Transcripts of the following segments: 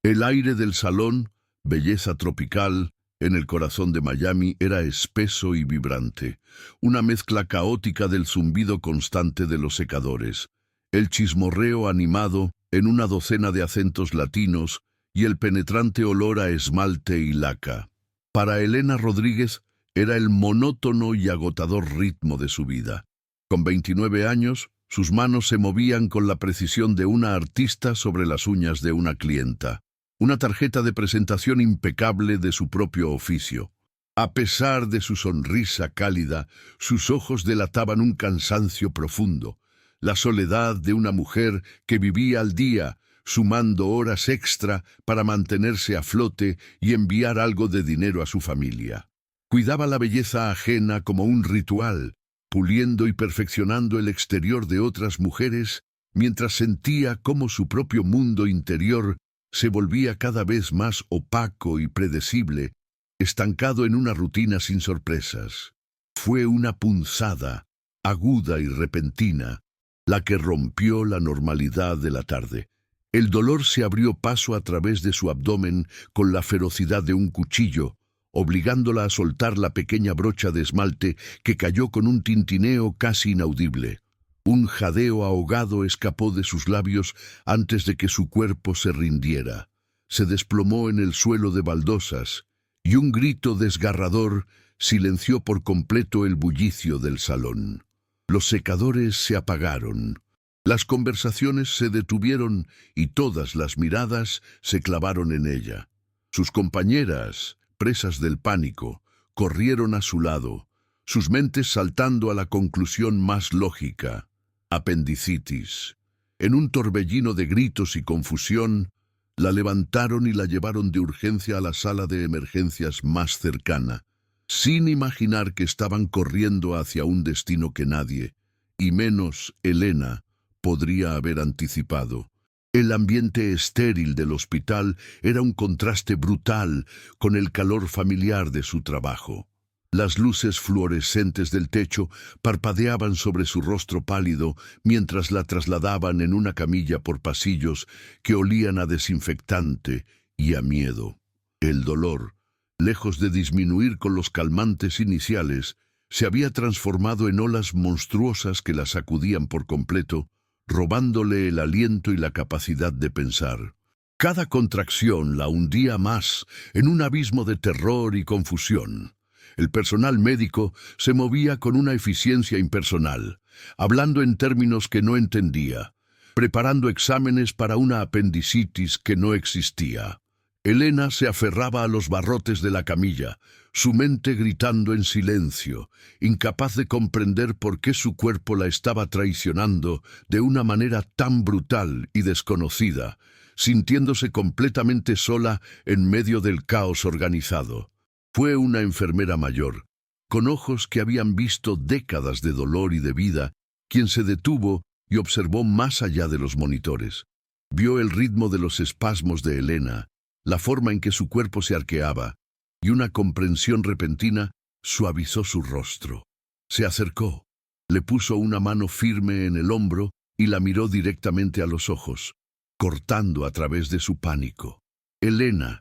El aire del salón, belleza tropical, en el corazón de Miami era espeso y vibrante, una mezcla caótica del zumbido constante de los secadores, el chismorreo animado en una docena de acentos latinos y el penetrante olor a esmalte y laca. Para Elena Rodríguez era el monótono y agotador ritmo de su vida. Con 29 años, sus manos se movían con la precisión de una artista sobre las uñas de una clienta, una tarjeta de presentación impecable de su propio oficio. A pesar de su sonrisa cálida, sus ojos delataban un cansancio profundo, la soledad de una mujer que vivía al día, sumando horas extra para mantenerse a flote y enviar algo de dinero a su familia. Cuidaba la belleza ajena como un ritual, puliendo y perfeccionando el exterior de otras mujeres, mientras sentía cómo su propio mundo interior se volvía cada vez más opaco y predecible, estancado en una rutina sin sorpresas. Fue una punzada, aguda y repentina, la que rompió la normalidad de la tarde. El dolor se abrió paso a través de su abdomen con la ferocidad de un cuchillo, obligándola a soltar la pequeña brocha de esmalte que cayó con un tintineo casi inaudible. Un jadeo ahogado escapó de sus labios antes de que su cuerpo se rindiera. Se desplomó en el suelo de baldosas, y un grito desgarrador silenció por completo el bullicio del salón. Los secadores se apagaron. Las conversaciones se detuvieron y todas las miradas se clavaron en ella. Sus compañeras, presas del pánico, corrieron a su lado, sus mentes saltando a la conclusión más lógica: apendicitis. En un torbellino de gritos y confusión, la levantaron y la llevaron de urgencia a la sala de emergencias más cercana, sin imaginar que estaban corriendo hacia un destino que nadie, y menos Elena, podría haber anticipado. El ambiente estéril del hospital era un contraste brutal con el calor familiar de su trabajo. Las luces fluorescentes del techo parpadeaban sobre su rostro pálido mientras la trasladaban en una camilla por pasillos que olían a desinfectante y a miedo. El dolor, lejos de disminuir con los calmantes iniciales, se había transformado en olas monstruosas que la sacudían por completo, robándole el aliento y la capacidad de pensar. Cada contracción la hundía más en un abismo de terror y confusión. El personal médico se movía con una eficiencia impersonal, hablando en términos que no entendía, preparando exámenes para una apendicitis que no existía. Elena se aferraba a los barrotes de la camilla, su mente gritando en silencio, incapaz de comprender por qué su cuerpo la estaba traicionando de una manera tan brutal y desconocida, sintiéndose completamente sola en medio del caos organizado. Fue una enfermera mayor, con ojos que habían visto décadas de dolor y de vida, quien se detuvo y observó más allá de los monitores. Vio el ritmo de los espasmos de Elena, la forma en que su cuerpo se arqueaba, y una comprensión repentina suavizó su rostro. Se acercó, le puso una mano firme en el hombro y la miró directamente a los ojos, cortando a través de su pánico. «Elena»,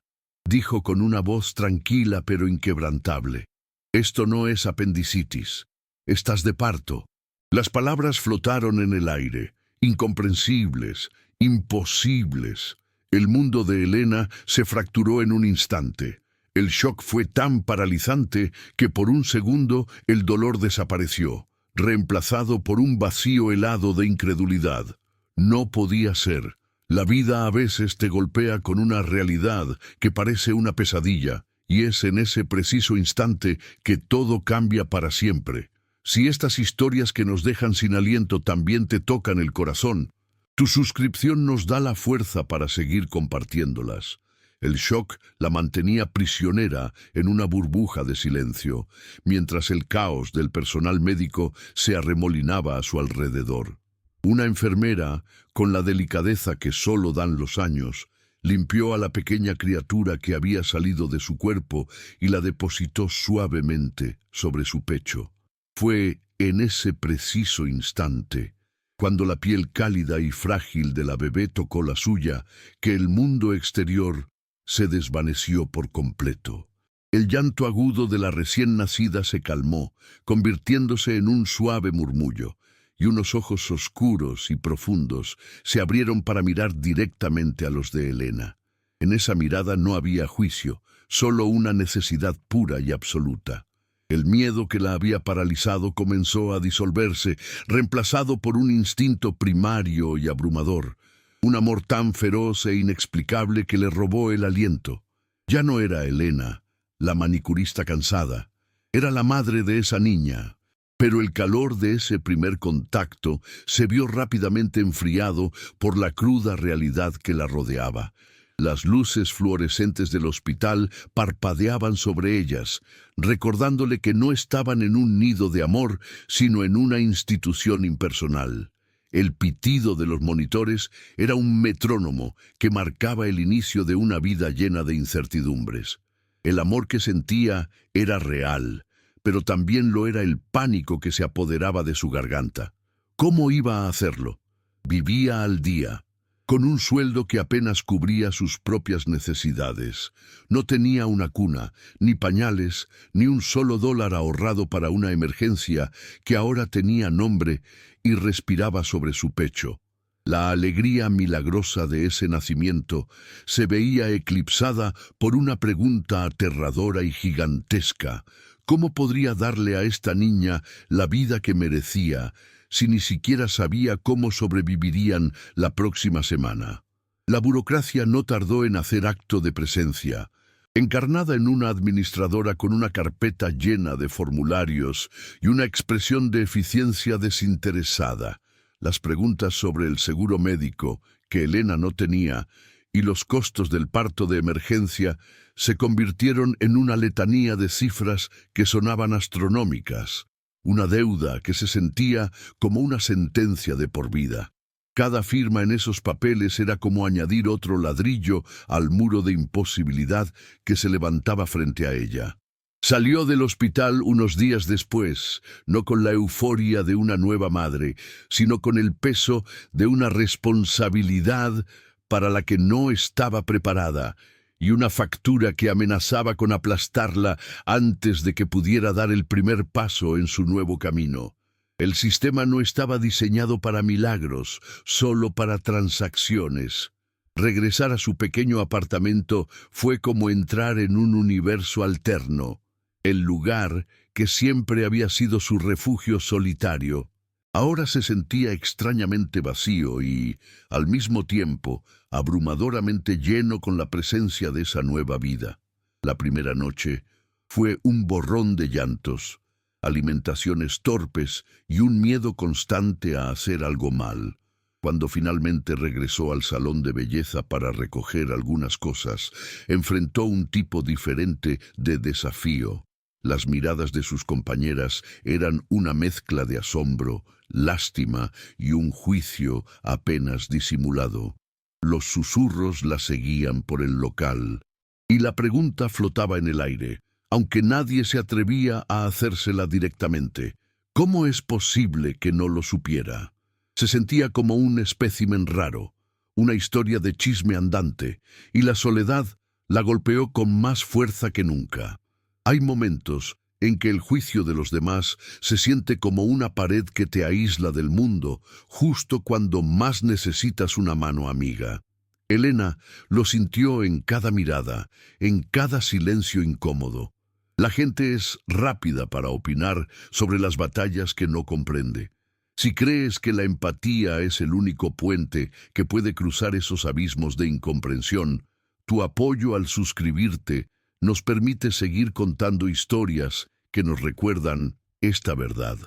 dijo con una voz tranquila pero inquebrantable, «esto no es apendicitis. Estás de parto». Las palabras flotaron en el aire, incomprensibles, imposibles. El mundo de Elena se fracturó en un instante. El shock fue tan paralizante que por un segundo el dolor desapareció, reemplazado por un vacío helado de incredulidad. No podía ser. La vida a veces te golpea con una realidad que parece una pesadilla, y es en ese preciso instante que todo cambia para siempre. Si estas historias que nos dejan sin aliento también te tocan el corazón, tu suscripción nos da la fuerza para seguir compartiéndolas. El shock la mantenía prisionera en una burbuja de silencio, mientras el caos del personal médico se arremolinaba a su alrededor. Una enfermera, con la delicadeza que solo dan los años, limpió a la pequeña criatura que había salido de su cuerpo y la depositó suavemente sobre su pecho. Fue en ese preciso instante cuando la piel cálida y frágil de la bebé tocó la suya, que el mundo exterior se desvaneció por completo. El llanto agudo de la recién nacida se calmó, convirtiéndose en un suave murmullo, y unos ojos oscuros y profundos se abrieron para mirar directamente a los de Elena. En esa mirada no había juicio, solo una necesidad pura y absoluta. El miedo que la había paralizado comenzó a disolverse, reemplazado por un instinto primario y abrumador, un amor tan feroz e inexplicable que le robó el aliento. Ya no era Elena, la manicurista cansada, era la madre de esa niña. Pero el calor de ese primer contacto se vio rápidamente enfriado por la cruda realidad que la rodeaba. Las luces fluorescentes del hospital parpadeaban sobre ellas, recordándole que no estaban en un nido de amor, sino en una institución impersonal. El pitido de los monitores era un metrónomo que marcaba el inicio de una vida llena de incertidumbres. El amor que sentía era real, pero también lo era el pánico que se apoderaba de su garganta. ¿Cómo iba a hacerlo? Vivía al día, con un sueldo que apenas cubría sus propias necesidades. No tenía una cuna, ni pañales, ni un solo dólar ahorrado para una emergencia que ahora tenía nombre y respiraba sobre su pecho. La alegría milagrosa de ese nacimiento se veía eclipsada por una pregunta aterradora y gigantesca. ¿Cómo podría darle a esta niña la vida que merecía si ni siquiera sabía cómo sobrevivirían la próxima semana? La burocracia no tardó en hacer acto de presencia. Encarnada en una administradora con una carpeta llena de formularios y una expresión de eficiencia desinteresada, las preguntas sobre el seguro médico, que Elena no tenía, y los costos del parto de emergencia se convirtieron en una letanía de cifras que sonaban astronómicas, una deuda que se sentía como una sentencia de por vida. Cada firma en esos papeles era como añadir otro ladrillo al muro de imposibilidad que se levantaba frente a ella. Salió del hospital unos días después, no con la euforia de una nueva madre, sino con el peso de una responsabilidad para la que no estaba preparada, y una factura que amenazaba con aplastarla antes de que pudiera dar el primer paso en su nuevo camino. El sistema no estaba diseñado para milagros, solo para transacciones. Regresar a su pequeño apartamento fue como entrar en un universo alterno, el lugar que siempre había sido su refugio solitario. Ahora se sentía extrañamente vacío y, al mismo tiempo, abrumadoramente lleno con la presencia de esa nueva vida. La primera noche fue un borrón de llantos, alimentaciones torpes y un miedo constante a hacer algo mal. Cuando finalmente regresó al salón de belleza para recoger algunas cosas, enfrentó un tipo diferente de desafío. Las miradas de sus compañeras eran una mezcla de asombro, lástima y un juicio apenas disimulado. Los susurros la seguían por el local, y la pregunta flotaba en el aire, aunque nadie se atrevía a hacérsela directamente. ¿Cómo es posible que no lo supiera? Se sentía como un espécimen raro, una historia de chisme andante, y la soledad la golpeó con más fuerza que nunca. Hay momentos en que el juicio de los demás se siente como una pared que te aísla del mundo, justo cuando más necesitas una mano amiga. Elena lo sintió en cada mirada, en cada silencio incómodo. La gente es rápida para opinar sobre las batallas que no comprende. Si crees que la empatía es el único puente que puede cruzar esos abismos de incomprensión, tu apoyo al suscribirte nos permite seguir contando historias que nos recuerdan esta verdad.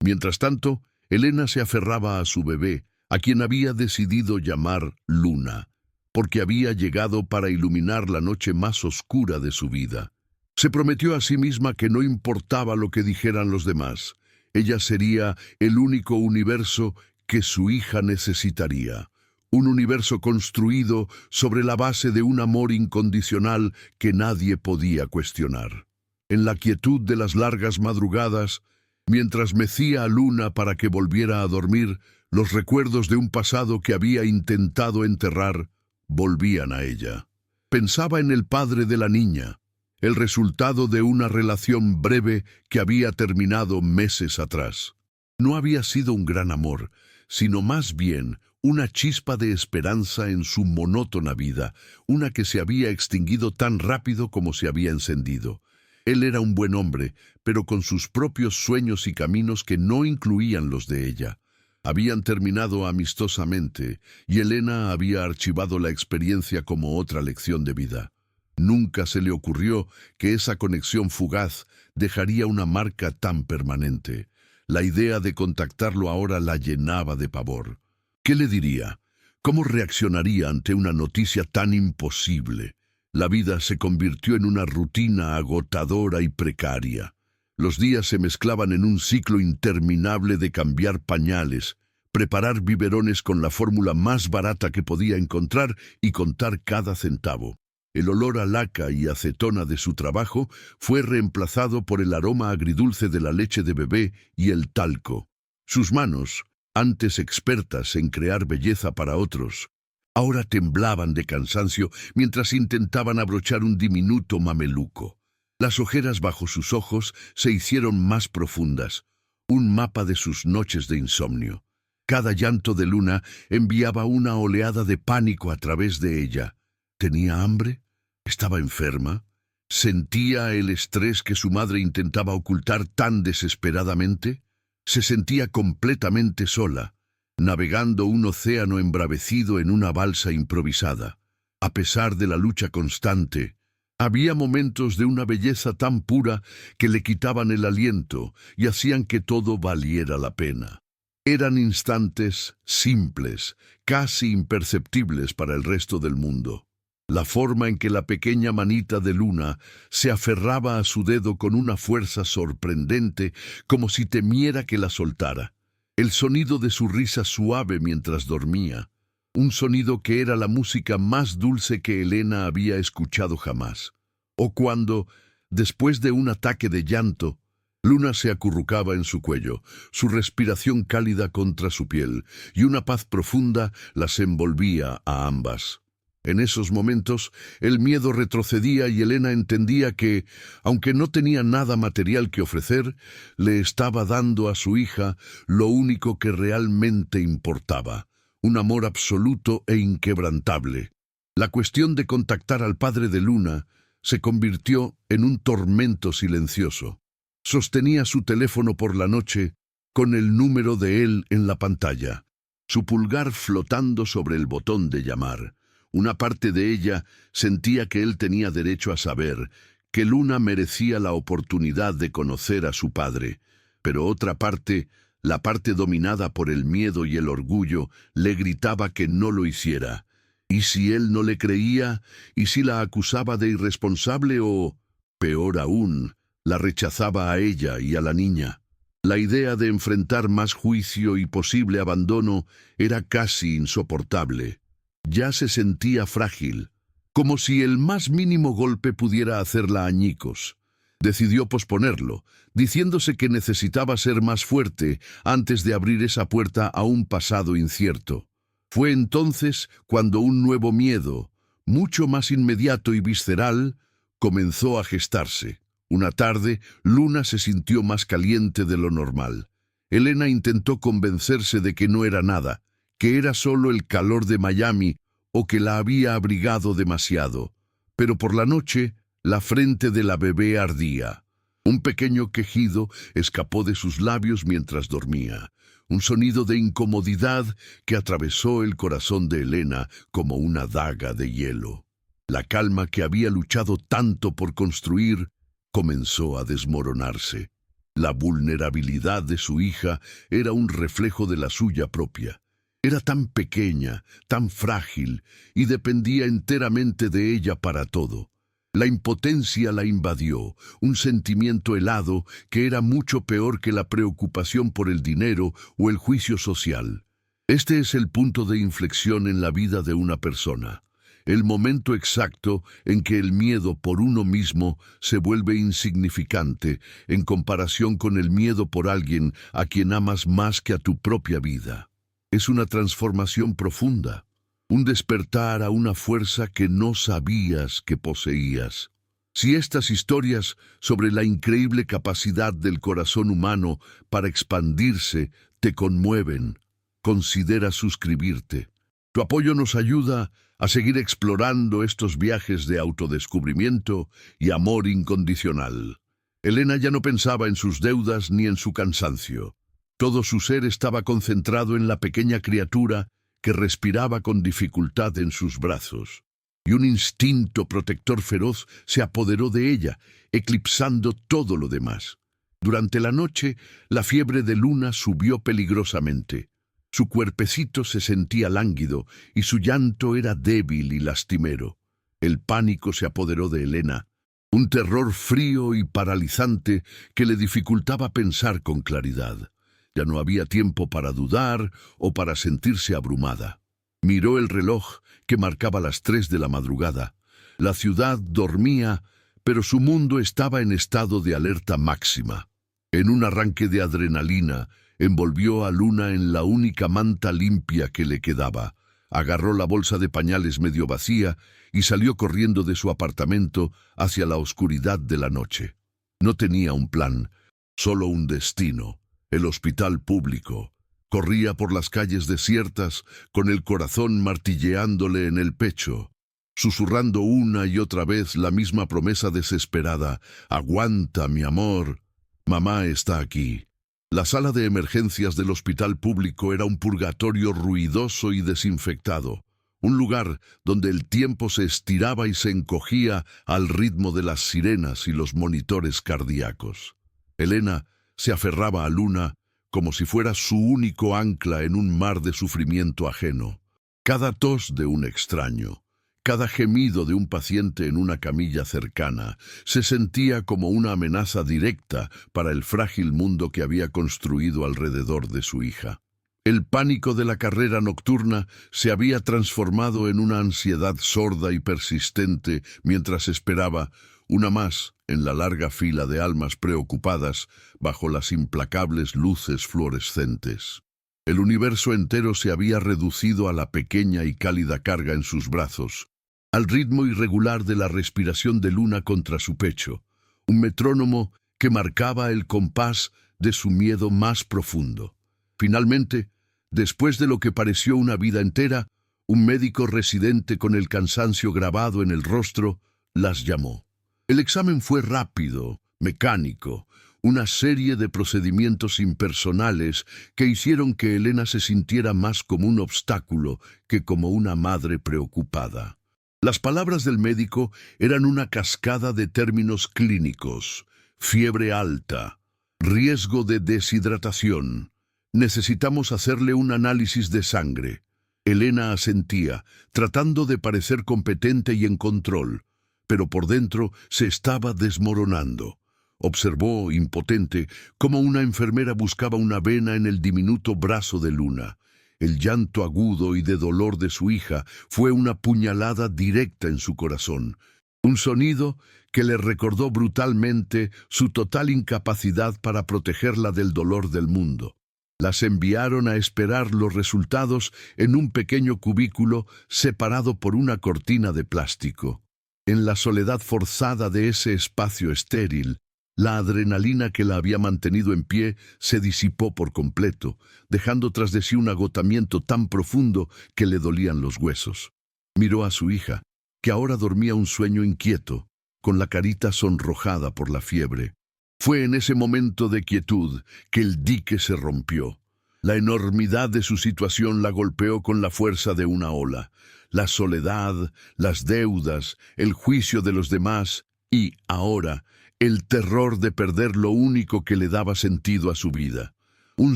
Mientras tanto, Elena se aferraba a su bebé, a quien había decidido llamar Luna, porque había llegado para iluminar la noche más oscura de su vida. Se prometió a sí misma que no importaba lo que dijeran los demás. Ella sería el único universo que su hija necesitaría. Un universo construido sobre la base de un amor incondicional que nadie podía cuestionar. En la quietud de las largas madrugadas, mientras mecía a Luna para que volviera a dormir, Los recuerdos de un pasado que había intentado enterrar volvían a ella. Pensaba en el padre de la niña, el resultado de una relación breve que había terminado meses atrás. No había sido un gran amor, sino más bien una chispa de esperanza en su monótona vida, una que se había extinguido tan rápido como se había encendido. Él era un buen hombre, pero con sus propios sueños y caminos que no incluían los de ella. Habían terminado amistosamente, y Elena había archivado la experiencia como otra lección de vida. Nunca se le ocurrió que esa conexión fugaz dejaría una marca tan permanente. La idea de contactarlo ahora la llenaba de pavor. ¿Qué le diría? ¿Cómo reaccionaría ante una noticia tan imposible? La vida se convirtió en una rutina agotadora y precaria. Los días se mezclaban en un ciclo interminable de cambiar pañales, preparar biberones con la fórmula más barata que podía encontrar y contar cada centavo. El olor a laca y acetona de su trabajo fue reemplazado por el aroma agridulce de la leche de bebé y el talco. Sus manos, antes expertas en crear belleza para otros, ahora temblaban de cansancio mientras intentaban abrochar un diminuto mameluco. Las ojeras bajo sus ojos se hicieron más profundas, un mapa de sus noches de insomnio. Cada llanto de Luna enviaba una oleada de pánico a través de ella. ¿Tenía hambre? ¿Estaba enferma? ¿Sentía el estrés que su madre intentaba ocultar tan desesperadamente? Se sentía completamente sola, navegando un océano embravecido en una balsa improvisada. A pesar de la lucha constante, había momentos de una belleza tan pura que le quitaban el aliento y hacían que todo valiera la pena. Eran instantes simples, casi imperceptibles para el resto del mundo. La forma en que la pequeña manita de Luna se aferraba a su dedo con una fuerza sorprendente, como si temiera que la soltara. El sonido de su risa suave mientras dormía, un sonido que era la música más dulce que Elena había escuchado jamás. O cuando, después de un ataque de llanto, Luna se acurrucaba en su cuello, su respiración cálida contra su piel, y una paz profunda las envolvía a ambas. En esos momentos, el miedo retrocedía y Elena entendía que, aunque no tenía nada material que ofrecer, le estaba dando a su hija lo único que realmente importaba, un amor absoluto e inquebrantable. La cuestión de contactar al padre de Luna se convirtió en un tormento silencioso. Sostenía su teléfono por la noche con el número de él en la pantalla, su pulgar flotando sobre el botón de llamar. Una parte de ella sentía que él tenía derecho a saber, que Luna merecía la oportunidad de conocer a su padre, pero otra parte, la parte dominada por el miedo y el orgullo, le gritaba que no lo hiciera. ¿Y si él no le creía? ¿Y si la acusaba de irresponsable o, peor aún, la rechazaba a ella y a la niña? La idea de enfrentar más juicio y posible abandono era casi insoportable. Ya se sentía frágil, como si el más mínimo golpe pudiera hacerla añicos. Decidió posponerlo, diciéndose que necesitaba ser más fuerte antes de abrir esa puerta a un pasado incierto. Fue entonces cuando un nuevo miedo, mucho más inmediato y visceral, comenzó a gestarse. Una tarde, Luna se sintió más caliente de lo normal. Elena intentó convencerse de que no era nada, que era solo el calor de Miami o que la había abrigado demasiado. Pero por la noche, la frente de la bebé ardía. Un pequeño quejido escapó de sus labios mientras dormía, un sonido de incomodidad que atravesó el corazón de Elena como una daga de hielo. La calma que había luchado tanto por construir comenzó a desmoronarse. La vulnerabilidad de su hija era un reflejo de la suya propia. Era tan pequeña, tan frágil, y dependía enteramente de ella para todo. La impotencia la invadió, un sentimiento helado que era mucho peor que la preocupación por el dinero o el juicio social. Este es el punto de inflexión en la vida de una persona, el momento exacto en que el miedo por uno mismo se vuelve insignificante en comparación con el miedo por alguien a quien amas más que a tu propia vida. Es una transformación profunda, un despertar a una fuerza que no sabías que poseías. Si estas historias sobre la increíble capacidad del corazón humano para expandirse te conmueven, considera suscribirte. Tu apoyo nos ayuda a seguir explorando estos viajes de autodescubrimiento y amor incondicional. Elena ya no pensaba en sus deudas ni en su cansancio. Todo su ser estaba concentrado en la pequeña criatura que respiraba con dificultad en sus brazos. Y un instinto protector feroz se apoderó de ella, eclipsando todo lo demás. Durante la noche, la fiebre de Luna subió peligrosamente. Su cuerpecito se sentía lánguido y su llanto era débil y lastimero. El pánico se apoderó de Elena, un terror frío y paralizante que le dificultaba pensar con claridad. Ya no había tiempo para dudar o para sentirse abrumada. Miró el reloj que marcaba las 3 de la madrugada. La ciudad dormía, pero su mundo estaba en estado de alerta máxima. En un arranque de adrenalina, envolvió a Luna en la única manta limpia que le quedaba. Agarró la bolsa de pañales medio vacía y salió corriendo de su apartamento hacia la oscuridad de la noche. No tenía un plan, solo un destino: el hospital público. Corría por las calles desiertas, con el corazón martilleándole en el pecho, susurrando una y otra vez la misma promesa desesperada: «Aguanta, mi amor. Mamá está aquí». La sala de emergencias del hospital público era un purgatorio ruidoso y desinfectado, un lugar donde el tiempo se estiraba y se encogía al ritmo de las sirenas y los monitores cardíacos. Elena se aferraba a Luna como si fuera su único ancla en un mar de sufrimiento ajeno. Cada tos de un extraño, cada gemido de un paciente en una camilla cercana, se sentía como una amenaza directa para el frágil mundo que había construido alrededor de su hija. El pánico de la carrera nocturna se había transformado en una ansiedad sorda y persistente mientras esperaba, una más en la larga fila de almas preocupadas bajo las implacables luces fluorescentes. El universo entero se había reducido a la pequeña y cálida carga en sus brazos, al ritmo irregular de la respiración de Luna contra su pecho, un metrónomo que marcaba el compás de su miedo más profundo. Finalmente, después de lo que pareció una vida entera, un médico residente con el cansancio grabado en el rostro las llamó. El examen fue rápido, mecánico, una serie de procedimientos impersonales que hicieron que Elena se sintiera más como un obstáculo que como una madre preocupada. Las palabras del médico eran una cascada de términos clínicos: fiebre alta, riesgo de deshidratación, necesitamos hacerle un análisis de sangre. Elena asentía, tratando de parecer competente y en control, pero por dentro se estaba desmoronando. Observó, impotente, cómo una enfermera buscaba una vena en el diminuto brazo de Luna. El llanto agudo y de dolor de su hija fue una puñalada directa en su corazón, un sonido que le recordó brutalmente su total incapacidad para protegerla del dolor del mundo. Las enviaron a esperar los resultados en un pequeño cubículo separado por una cortina de plástico. En la soledad forzada de ese espacio estéril, la adrenalina que la había mantenido en pie se disipó por completo, dejando tras de sí un agotamiento tan profundo que le dolían los huesos. Miró a su hija, que ahora dormía un sueño inquieto, con la carita sonrojada por la fiebre. Fue en ese momento de quietud que el dique se rompió. La enormidad de su situación la golpeó con la fuerza de una ola. La soledad, las deudas, el juicio de los demás y, ahora, el terror de perder lo único que le daba sentido a su vida. Un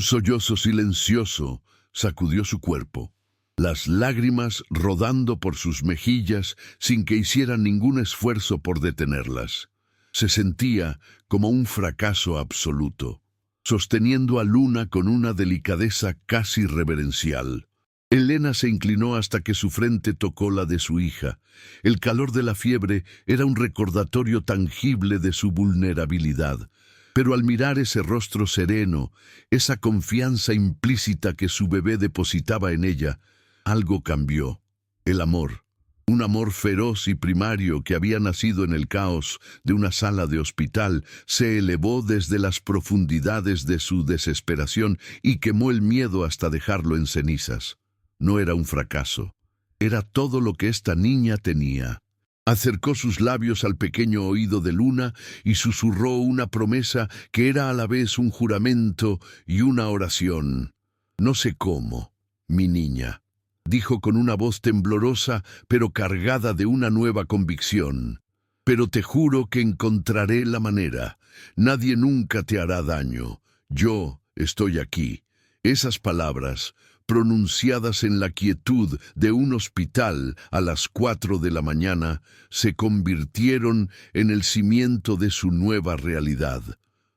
sollozo silencioso sacudió su cuerpo, las lágrimas rodando por sus mejillas sin que hiciera ningún esfuerzo por detenerlas. Se sentía como un fracaso absoluto, sosteniendo a Luna con una delicadeza casi reverencial. Elena se inclinó hasta que su frente tocó la de su hija. El calor de la fiebre era un recordatorio tangible de su vulnerabilidad, Pero al mirar ese rostro sereno, esa confianza implícita que su bebé depositaba en ella, algo cambió. El amor. Un amor feroz y primario que había nacido en el caos de una sala de hospital, se elevó desde las profundidades de su desesperación y quemó el miedo hasta dejarlo en cenizas. No era un fracaso. Era todo lo que esta niña tenía. Acercó sus labios al pequeño oído de Luna y susurró una promesa que era a la vez un juramento y una oración. «No sé cómo, mi niña», dijo con una voz temblorosa pero cargada de una nueva convicción. «Pero te juro que encontraré la manera. Nadie nunca te hará daño. Yo estoy aquí». Esas palabras, pronunciadas en la quietud de un hospital a las 4 de la mañana, se convirtieron en el cimiento de su nueva realidad.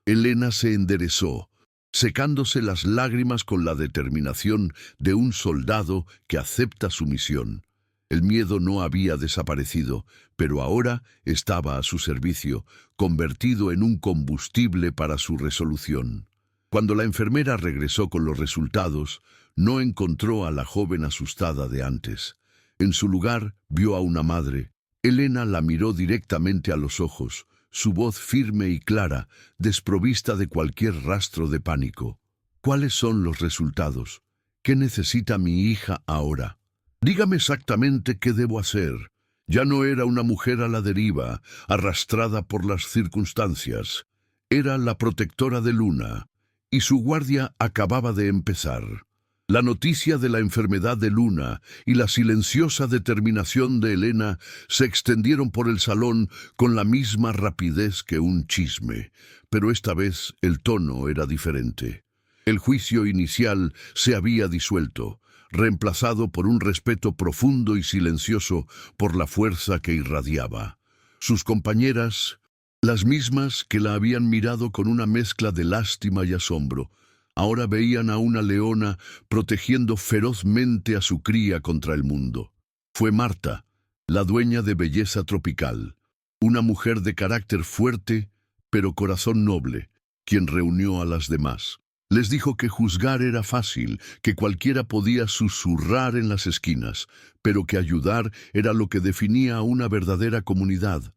Elena se enderezó, secándose las lágrimas con la determinación de un soldado que acepta su misión. El miedo no había desaparecido, pero ahora estaba a su servicio, convertido en un combustible para su resolución. Cuando la enfermera regresó con los resultados, no encontró a la joven asustada de antes. En su lugar, vio a una madre. Elena la miró directamente a los ojos, su voz firme y clara, desprovista de cualquier rastro de pánico. «¿Cuáles son los resultados? ¿Qué necesita mi hija ahora? Dígame exactamente qué debo hacer». Ya no era una mujer a la deriva, arrastrada por las circunstancias. Era la protectora de Luna, y su guardia acababa de empezar. La noticia de la enfermedad de Luna y la silenciosa determinación de Elena se extendieron por el salón con la misma rapidez que un chisme, pero esta vez el tono era diferente. El juicio inicial se había disuelto, reemplazado por un respeto profundo y silencioso por la fuerza que irradiaba. Sus compañeras, las mismas que la habían mirado con una mezcla de lástima y asombro, ahora veían a una leona protegiendo ferozmente a su cría contra el mundo. Fue Marta, la dueña de Belleza Tropical, una mujer de carácter fuerte, pero corazón noble, quien reunió a las demás. Les dijo que juzgar era fácil, que cualquiera podía susurrar en las esquinas, pero que ayudar era lo que definía a una verdadera comunidad.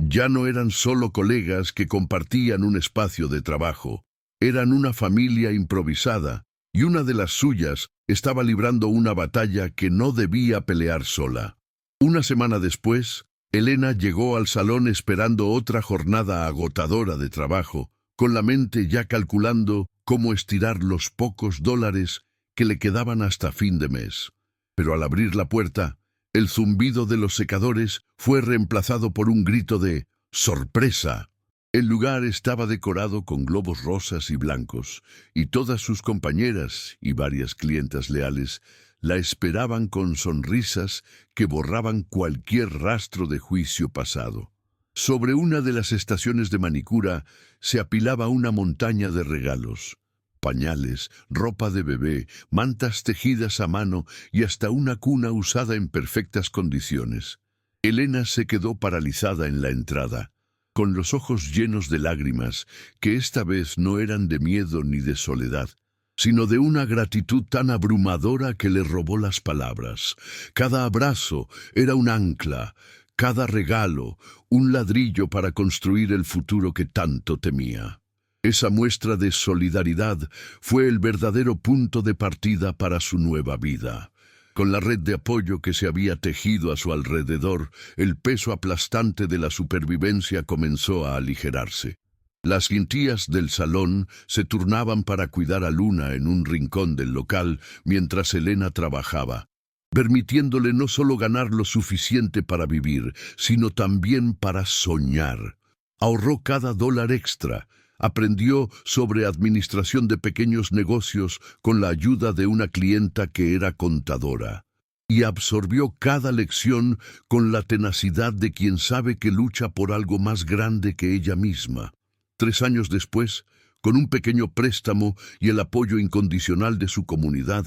Ya no eran solo colegas que compartían un espacio de trabajo. Eran una familia improvisada, y una de las suyas estaba librando una batalla que no debía pelear sola. Una semana después, Elena llegó al salón esperando otra jornada agotadora de trabajo, con la mente ya calculando cómo estirar los pocos dólares que le quedaban hasta fin de mes. Pero al abrir la puerta, el zumbido de los secadores fue reemplazado por un grito de ¡sorpresa! El lugar estaba decorado con globos rosas y blancos, y todas sus compañeras y varias clientas leales la esperaban con sonrisas que borraban cualquier rastro de juicio pasado. Sobre una de las estaciones de manicura se apilaba una montaña de regalos. Pañales, ropa de bebé, mantas tejidas a mano y hasta una cuna usada en perfectas condiciones. Elena se quedó paralizada en la entrada, con los ojos llenos de lágrimas, que esta vez no eran de miedo ni de soledad, sino de una gratitud tan abrumadora que le robó las palabras. Cada abrazo era un ancla, cada regalo un ladrillo para construir el futuro que tanto temía. Esa muestra de solidaridad fue el verdadero punto de partida para su nueva vida. Con la red de apoyo que se había tejido a su alrededor, el peso aplastante de la supervivencia comenzó a aligerarse. Las quintías del salón se turnaban para cuidar a Luna en un rincón del local mientras Elena trabajaba, permitiéndole no solo ganar lo suficiente para vivir, sino también para soñar. Ahorró cada dólar extra. Aprendió sobre administración de pequeños negocios con la ayuda de una clienta que era contadora, y absorbió cada lección con la tenacidad de quien sabe que lucha por algo más grande que ella misma. 3 años después, con un pequeño préstamo y el apoyo incondicional de su comunidad,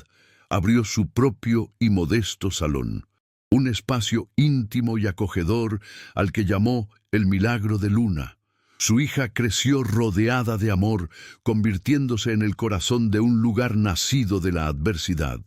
abrió su propio y modesto salón, un espacio íntimo y acogedor al que llamó el Milagro de Luna. Su hija creció rodeada de amor, convirtiéndose en el corazón de un lugar nacido de la adversidad.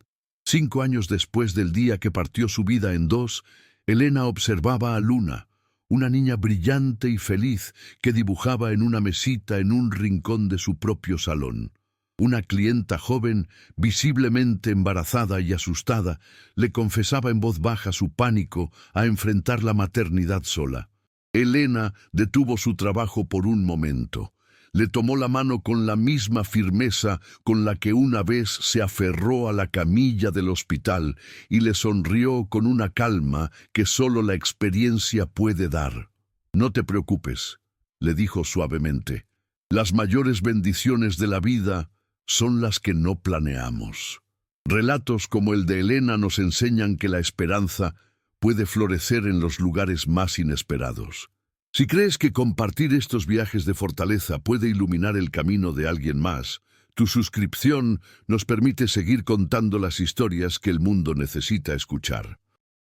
5 años después del día que partió su vida en dos, Elena observaba a Luna, una niña brillante y feliz que dibujaba en una mesita en un rincón de su propio salón. Una clienta joven, visiblemente embarazada y asustada, le confesaba en voz baja su pánico a enfrentar la maternidad sola. Elena detuvo su trabajo por un momento. Le tomó la mano con la misma firmeza con la que una vez se aferró a la camilla del hospital y le sonrió con una calma que solo la experiencia puede dar. «No te preocupes», le dijo suavemente. «Las mayores bendiciones de la vida son las que no planeamos». Relatos como el de Elena nos enseñan que la esperanza puede florecer en los lugares más inesperados. Si crees que compartir estos viajes de fortaleza puede iluminar el camino de alguien más, tu suscripción nos permite seguir contando las historias que el mundo necesita escuchar.